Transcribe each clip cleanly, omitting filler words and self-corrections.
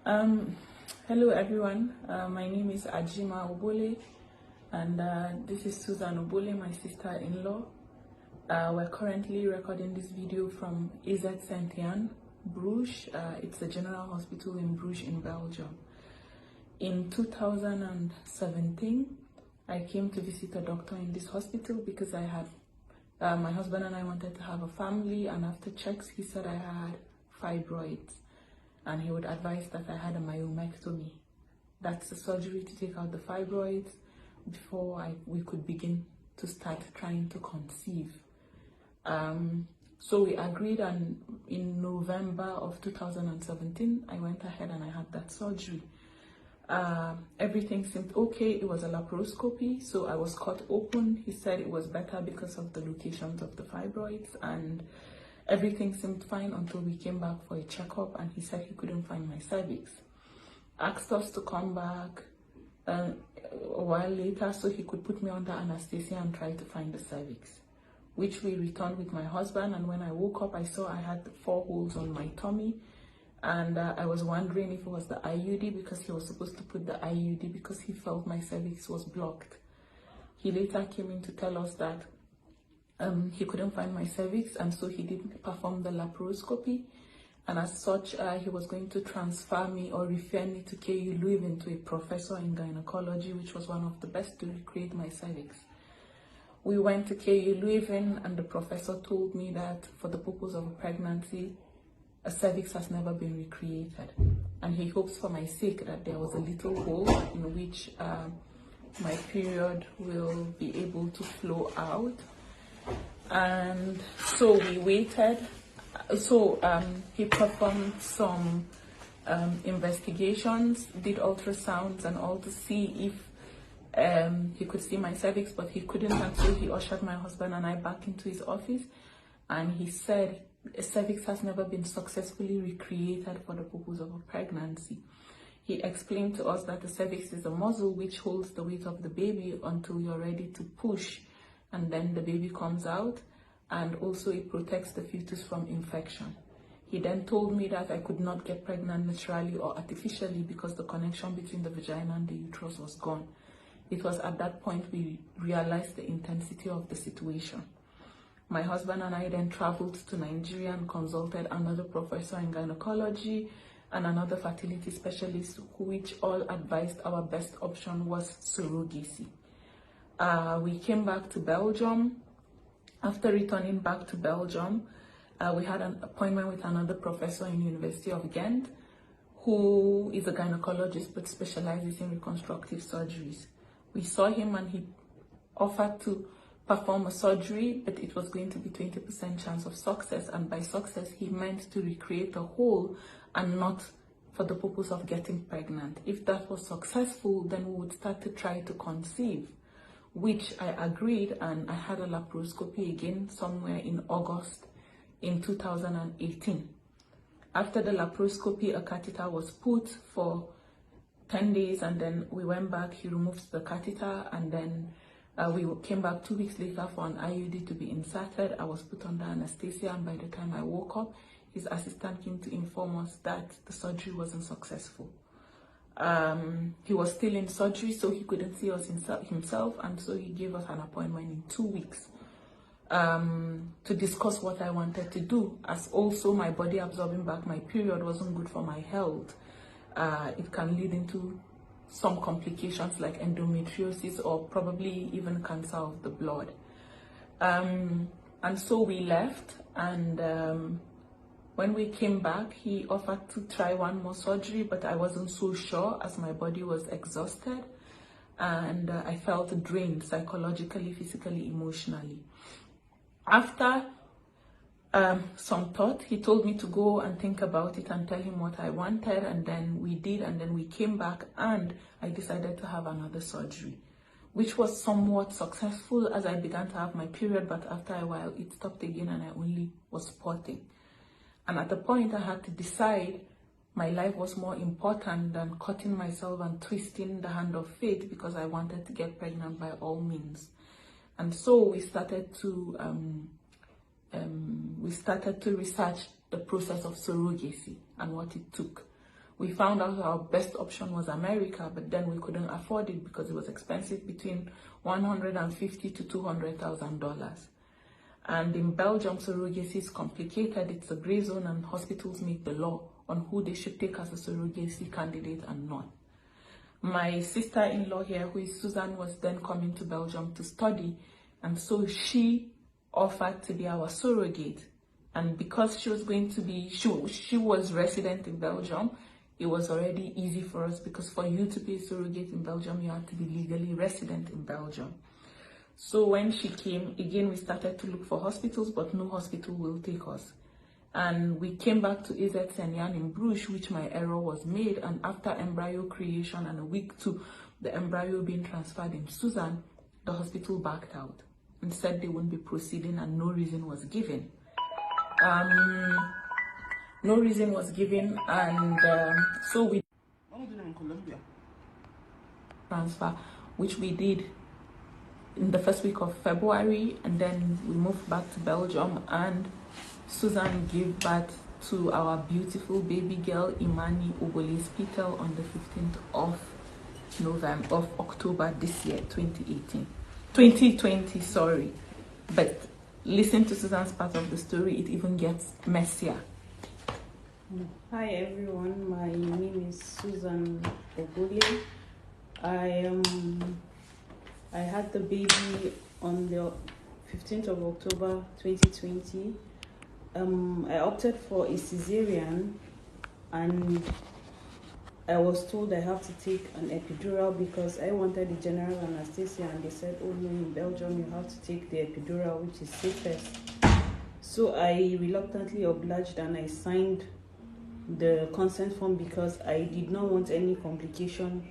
Um, Hello everyone, my name is Ajima Obole, and this is Susan Obole, my sister-in-law. We're currently recording this video from Sint-Jan, Brugge. It's a general hospital in Brugge in Belgium. In 2017, I came to visit a doctor in this hospital because I had, my husband and I wanted to have a family, and after checks he said I had fibroids. And he would advise that I had a myomectomy. That's the surgery to take out the fibroids before we could begin to start trying to conceive. So we agreed, and in November of 2017, I went ahead and I had that surgery. Everything seemed okay. It was a laparoscopy, so I was cut open. He said it was better because of the locations of the fibroids, and everything seemed fine until we came back for a checkup, and he said he couldn't find my cervix. Asked us to come back a while later so he could put me under anesthesia and try to find the cervix, which we returned with my husband. And when I woke up, I saw I had 4 holes on my tummy, and I was wondering if it was the IUD, because he was supposed to put the IUD because he felt my cervix was blocked. He later came in to tell us that he couldn't find my cervix, and so he didn't perform the laparoscopy, and as such he was going to transfer me or refer me to KU Leuven, to a professor in gynecology, which was one of the best to recreate my cervix. We went to KU Leuven, and the professor told me that for the purpose of a pregnancy, a cervix has never been recreated, and he hopes for my sake that there was a little hole in which my period will be able to flow out. And so we waited. So he performed some investigations, did ultrasounds and all to see if he could see my cervix, but he couldn't, and so he ushered my husband and I back into his office, and he said a cervix has never been successfully recreated for the purpose of a pregnancy. He explained to us that the cervix is a muscle which holds the weight of the baby until you're ready to push, and then the baby comes out, and also it protects the fetus from infection. He then told me that I could not get pregnant naturally or artificially because the connection between the vagina and the uterus was gone. It was at that point we realized the intensity of the situation. My husband and I then traveled to Nigeria and consulted another professor in gynecology and another fertility specialist, which all advised our best option was surrogacy. We came back to Belgium. After returning back to Belgium, we had an appointment with another professor in the University of Ghent, who is a gynecologist but specializes in reconstructive surgeries. We saw him, and he offered to perform a surgery, but it was going to be 20% chance of success, and by success he meant to recreate a hole and not for the purpose of getting pregnant. If that was successful, then we would start to try to conceive, which I agreed, and I had a laparoscopy again somewhere in August in 2018. After the laparoscopy, a catheter was put for 10 days, and then we went back. He removed the catheter, and then we came back 2 weeks later for an IUD to be inserted. I was put under anesthesia, and by the time I woke up, his assistant came to inform us that the surgery wasn't successful. He was still in surgery, so he couldn't see us himself, and so he gave us an appointment in 2 weeks to discuss what I wanted to do, as also my body absorbing back my period wasn't good for my health. It can lead into some complications like endometriosis or probably even cancer of the blood. And so we left, and when we came back, he offered to try one more surgery, but I wasn't so sure as my body was exhausted, and I felt drained psychologically, physically, emotionally. After some thought, he told me to go and think about it and tell him what I wanted, and then we did, and then we came back, and I decided to have another surgery, which was somewhat successful as I began to have my period, but after a while it stopped again and I only was spotting. And at the point I had to decide my life was more important than cutting myself and twisting the hand of fate, because I wanted to get pregnant by all means. And so we started to research the process of surrogacy and what it took. We found out our best option was America, but then we couldn't afford it because it was expensive, between $150,000 to $200,000. And in Belgium, surrogacy is complicated. It's a gray zone, and hospitals make the law on who they should take as a surrogacy candidate and not. My sister-in-law here, who is Susan, was then coming to Belgium to study, and so she offered to be our surrogate. And because she was going to be, she was resident in Belgium, it was already easy for us, because for you to be a surrogate in Belgium, you have to be legally resident in Belgium. So when she came, again, we started to look for hospitals, but no hospital will take us. And we came back to Sint-Jan in Brugge, which my error was made. And after embryo creation and a week to the embryo being transferred in Susan, the hospital backed out and said they wouldn't be proceeding, and no reason was given. No reason was given, and so we transfer, which we did in the first week of February, and then we moved back to Belgium, and Susan gave birth to our beautiful baby girl Imani Obole Spital on the 15th of October this year, 2020, sorry. But listen to Susan's part of the story, it even gets messier. Hi everyone, my name is Susan Obole. I had the baby on the 15th of October 2020. I opted for a cesarean, and I was told I have to take an epidural because I wanted the general anesthesia, and they said, oh no, in Belgium you have to take the epidural, which is safest. So I reluctantly obliged, and I signed the consent form because I did not want any complication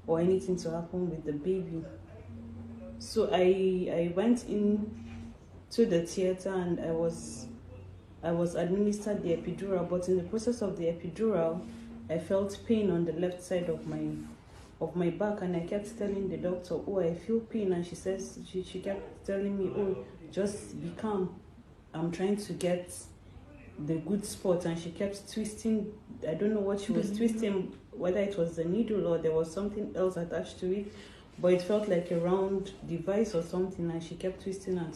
or anything to happen with the baby. So I went in to the theater, and I was administered the epidural, but in the process of the epidural, I felt pain on the left side of my back, and I kept telling the doctor, oh, I feel pain, and she kept telling me, oh, just be calm, I'm trying to get the good spot, and she kept twisting. I don't know what she was twisting, whether it was the needle or there was something else attached to it, but it felt like a round device or something, and she kept twisting, and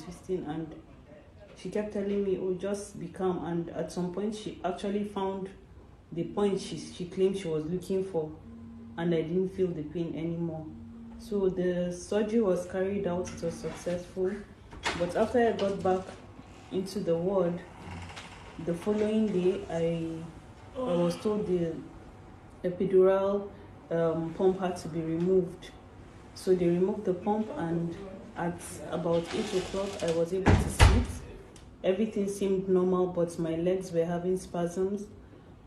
she kept telling me, oh, just be calm. And at some point she actually found the point she claimed she was looking for, and I didn't feel the pain anymore. So the surgery was carried out, it was successful, but after I got back into the ward, the following day I was told the epidural pump had to be removed. So they removed the pump, and at about 8 o'clock I was able to sit. Everything seemed normal, but my legs were having spasms,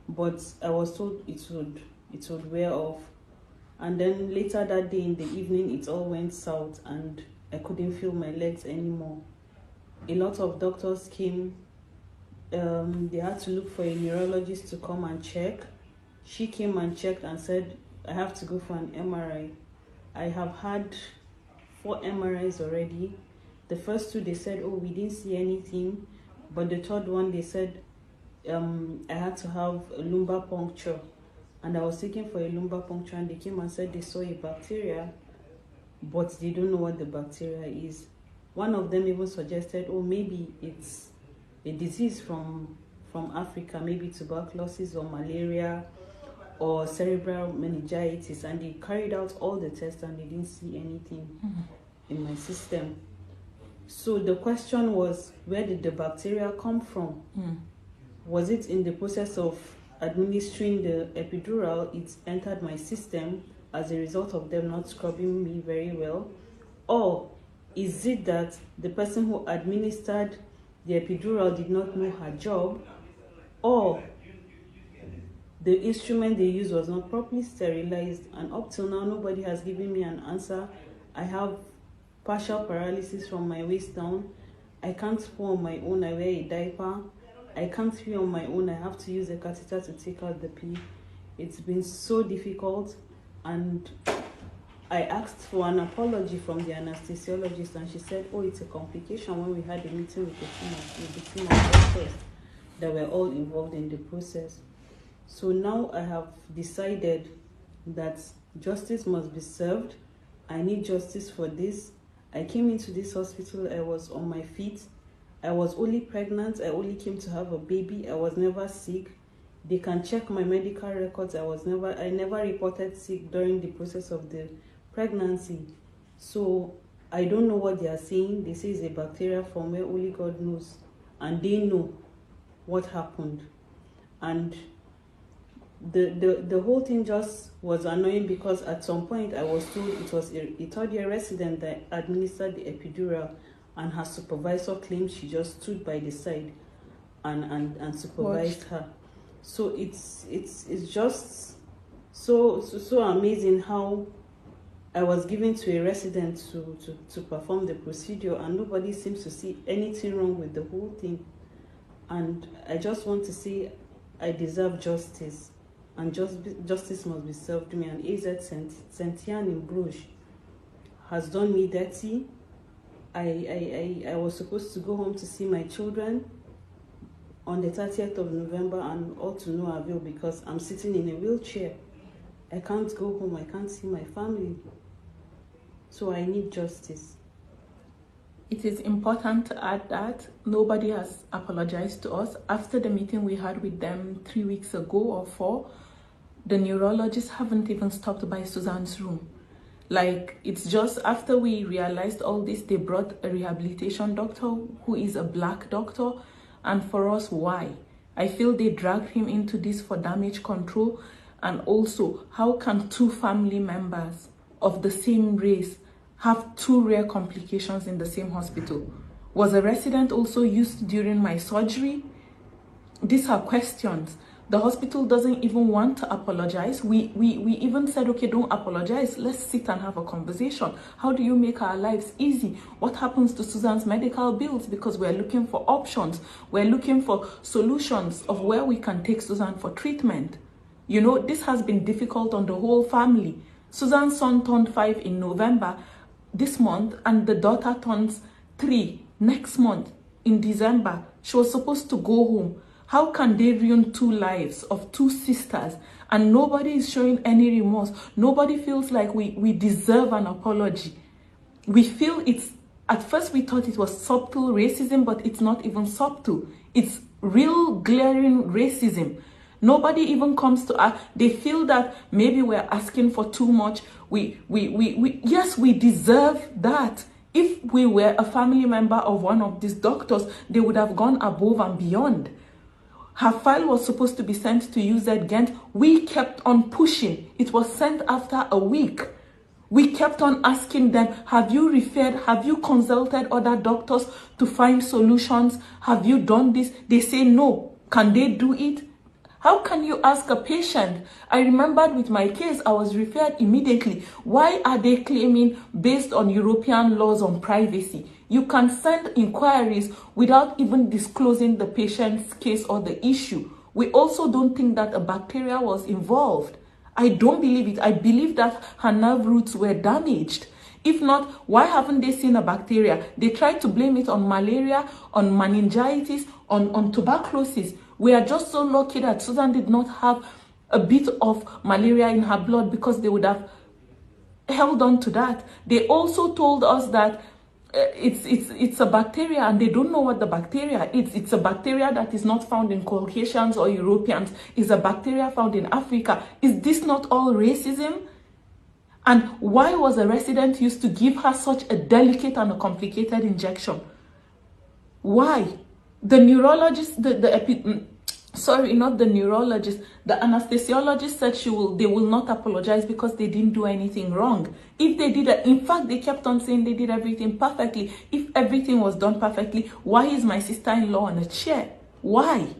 but I was told it would wear off. And then later that day in the evening, it all went south, and I couldn't feel my legs anymore. A lot of doctors came. They had to look for a neurologist to come and check. She came and checked and said, I have to go for an MRI. I have had 4 MRIs already. The first 2, they said, oh, we didn't see anything. But the third one, they said I had to have a lumbar puncture. And I was taken for a lumbar puncture, and they came and said they saw a bacteria, but they don't know what the bacteria is. One of them even suggested, oh, maybe it's a disease from Africa, maybe tuberculosis or malaria or cerebral meningitis. And they carried out all the tests, and they didn't see anything in my system. So the question was, where did the bacteria come from? Was it in the process of administering the epidural, it entered my system as a result of them not scrubbing me very well? Or is it that the person who administered the epidural did not know her job? Or the instrument they used was not properly sterilized? And up till now, nobody has given me an answer. I have partial paralysis from my waist down. I can't poo on my own. I wear a diaper. I can't pee on my own. I have to use a catheter to take out the pee. It's been so difficult, and I asked for an apology from the anesthesiologist, and she said, oh, it's a complication, when we had a meeting with the team of doctors that were all involved in the process. So now I have decided that justice must be served. I need justice for this. I came into this hospital, I was on my feet. I was only pregnant, I only came to have a baby, I was never sick. They can check my medical records, I never reported sick during the process of the pregnancy. So I don't know what they are saying. They say it's a bacteria from where only God knows. And they know what happened. And the whole thing just was annoying, because at some point I was told it was a third-year resident that administered the epidural, and her supervisor claimed she just stood by the side and supervised her. So it's just so amazing how I was given to a resident to perform the procedure, and nobody seems to see anything wrong with the whole thing. And I just want to say I deserve justice, and justice must be served to me. And AZ Sint-Jan in Brugge has done me dirty. I was supposed to go home to see my children on the 30th of November, and all to no avail, because I'm sitting in a wheelchair. I can't go home, I can't see my family. So I need justice. It is important to add that nobody has apologized to us. After the meeting we had with them 3 weeks ago or 4, the neurologists haven't even stopped by Suzanne's room. Like, it's just after we realized all this, they brought a rehabilitation doctor who is a black doctor. And for us, why? I feel they dragged him into this for damage control. And also, how can 2 family members of the same race have 2 rare complications in the same hospital? Was a resident also used during my surgery? These are questions. The hospital doesn't even want to apologize. We even said, okay, don't apologize. Let's sit and have a conversation. How do you make our lives easy? What happens to Suzanne's medical bills? Because we're looking for options. We're looking for solutions of where we can take Suzanne for treatment. You know, this has been difficult on the whole family. Suzanne's son turned 5 in November this month, and the daughter turns 3 next month in December. She was supposed to go home. How can they ruin 2 lives of 2 sisters, and nobody is showing any remorse? Nobody feels like we deserve an apology. We feel it's, at first we thought it was subtle racism, but it's not even subtle. It's real glaring racism. Nobody even comes to us. They feel that maybe we're asking for too much. Yes, we deserve that. If we were a family member of one of these doctors, they would have gone above and beyond. Her file was supposed to be sent to UZ Ghent. We kept on pushing. It was sent after a week. We kept on asking them, have you referred? Have you consulted other doctors to find solutions? Have you done this? They say no. Can they do it? How can you ask a patient? I remembered with my case, I was referred immediately. Why are they claiming based on European laws on privacy? You can send inquiries without even disclosing the patient's case or the issue. We also don't think that a bacteria was involved. I don't believe it. I believe that her nerve roots were damaged. If not, why haven't they seen a bacteria? They tried to blame it on malaria, on meningitis, on tuberculosis. We are just so lucky that Susan did not have a bit of malaria in her blood, because they would have held on to that. They also told us that it's a bacteria, and they don't know what the bacteria is. It's a bacteria that is not found in Caucasians or Europeans. It's a bacteria found in Africa. Is this not all racism? And why was a resident used to give her such a delicate and a complicated injection? Why? The neurologist, the anesthesiologist said they will not apologize because they didn't do anything wrong. If they did, in fact, they kept on saying they did everything perfectly. If everything was done perfectly, why is my sister-in-law on a chair? Why?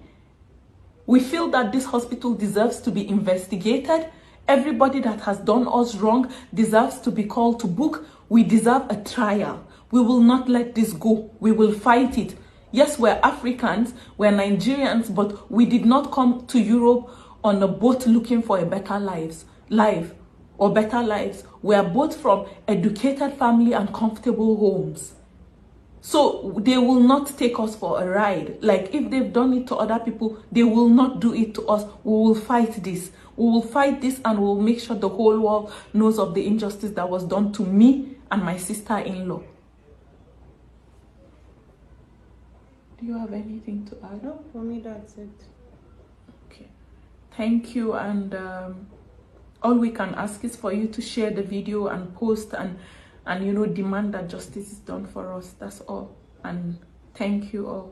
We feel that this hospital deserves to be investigated. Everybody that has done us wrong deserves to be called to book. We deserve a trial. We will not let this go. We will fight it. Yes, we're Africans, we're Nigerians, but we did not come to Europe on a boat looking for a better life. We are both from educated family and comfortable homes. So they will not take us for a ride. Like, if they've done it to other people, they will not do it to us. We will fight this. We will fight this, and we'll make sure the whole world knows of the injustice that was done to me and my sister-in-law. Do you have anything to add? No, for me that's it. Okay. Thank you, and all we can ask is for you to share the video and post and you know, demand that justice is done for us. That's all. And thank you all.